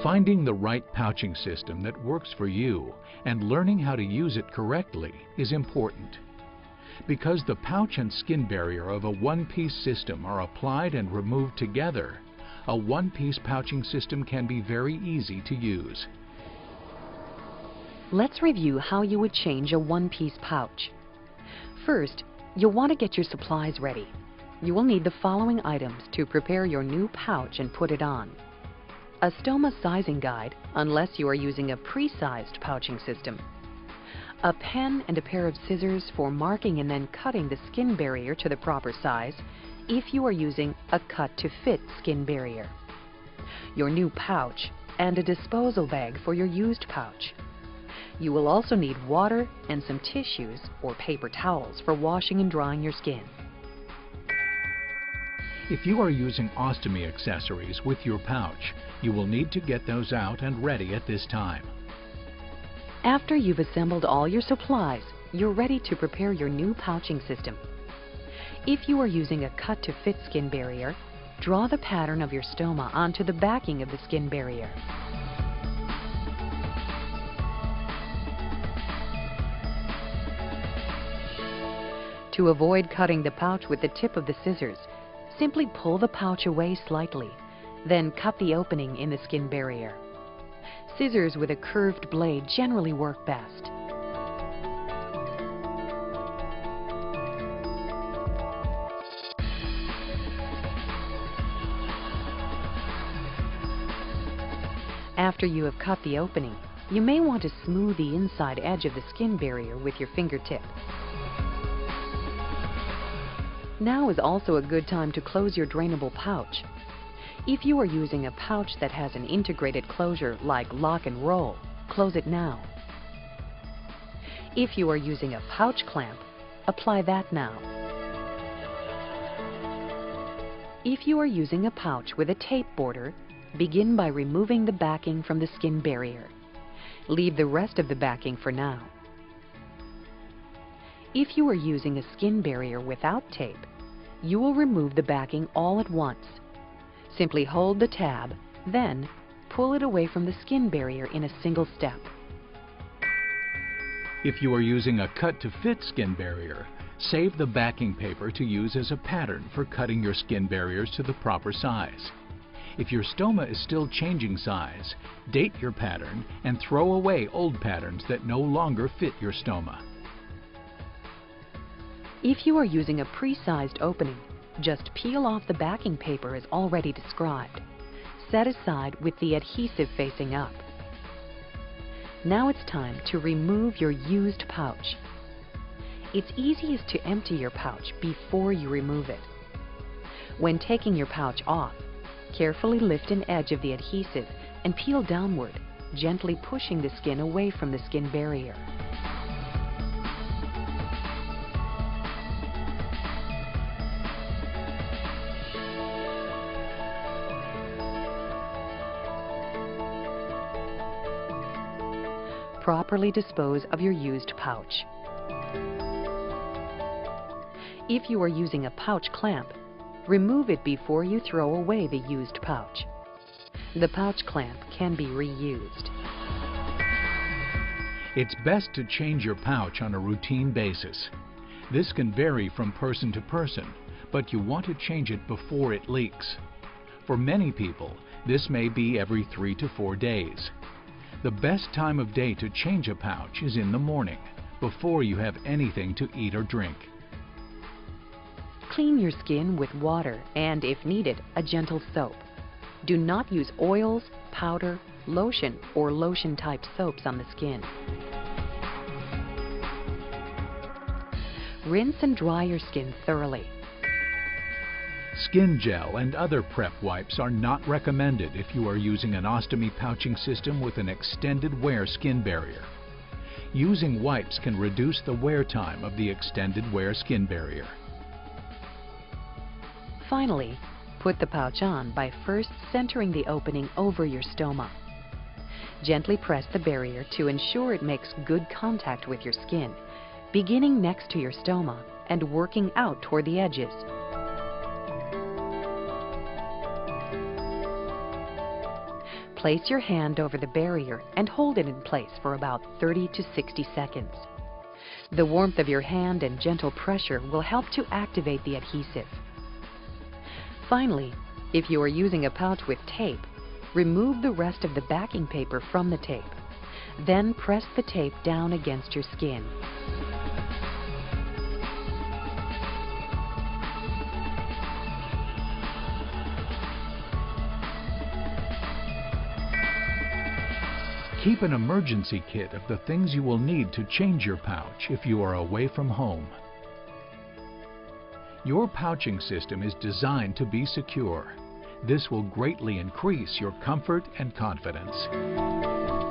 Finding the right pouching system that works for you and learning how to use it correctly is important. Because the pouch and skin barrier of a one-piece system are applied and removed together, a one-piece pouching system can be very easy to use. Let's review how you would change a one-piece pouch. First, you'll want to get your supplies ready. You will need the following items to prepare your new pouch and put it on. A stoma sizing guide, unless you are using a pre-sized pouching system. A pen and a pair of scissors for marking and then cutting the skin barrier to the proper size if you are using a cut-to-fit skin barrier. Your new pouch and a disposal bag for your used pouch. You will also need water and some tissues or paper towels for washing and drying your skin. If you are using ostomy accessories with your pouch, you will need to get those out and ready at this time. After you've assembled all your supplies, you're ready to prepare your new pouching system. If you are using a cut-to-fit skin barrier, draw the pattern of your stoma onto the backing of the skin barrier. To avoid cutting the pouch with the tip of the scissors, simply pull the pouch away slightly, then cut the opening in the skin barrier. Scissors with a curved blade generally work best. After you have cut the opening, you may want to smooth the inside edge of the skin barrier with your fingertip. Now is also a good time to close your drainable pouch. If you are using a pouch that has an integrated closure like lock and roll, close it now. If you are using a pouch clamp, apply that now. If you are using a pouch with a tape border, begin by removing the backing from the skin barrier. Leave the rest of the backing for now. If you are using a skin barrier without tape, you will remove the backing all at once. Simply hold the tab, then pull it away from the skin barrier in a single step. If you are using a cut-to-fit skin barrier, save the backing paper to use as a pattern for cutting your skin barriers to the proper size. If your stoma is still changing size, date your pattern and throw away old patterns that no longer fit your stoma. If you are using a pre-sized opening, just peel off the backing paper as already described. Set aside with the adhesive facing up. Now it's time to remove your used pouch. It's easiest to empty your pouch before you remove it. When taking your pouch off, carefully lift an edge of the adhesive and peel downward, gently pushing the skin away from the skin barrier. Properly dispose of your used pouch. If you are using a pouch clamp, remove it before you throw away the used pouch. The pouch clamp can be reused. It's best to change your pouch on a routine basis. This can vary from person to person, but you want to change it before it leaks. For many people, this may be every 3 to 4 days. The best time of day to change a pouch is in the morning, before you have anything to eat or drink. Clean your skin with water and, if needed, a gentle soap. Do not use oils, powder, lotion, or lotion-type soaps on the skin. Rinse and dry your skin thoroughly. Skin gel and other prep wipes are not recommended if you are using an ostomy pouching system with an extended wear skin barrier. Using wipes can reduce the wear time of the extended wear skin barrier. Finally, put the pouch on by first centering the opening over your stoma. Gently press the barrier to ensure it makes good contact with your skin, beginning next to your stoma and working out toward the edges. Place your hand over the barrier and hold it in place for about 30 to 60 seconds. The warmth of your hand and gentle pressure will help to activate the adhesive. Finally, if you are using a pouch with tape, remove the rest of the backing paper from the tape. Then press the tape down against your skin. Keep an emergency kit of the things you will need to change your pouch if you are away from home. Your pouching system is designed to be secure. This will greatly increase your comfort and confidence.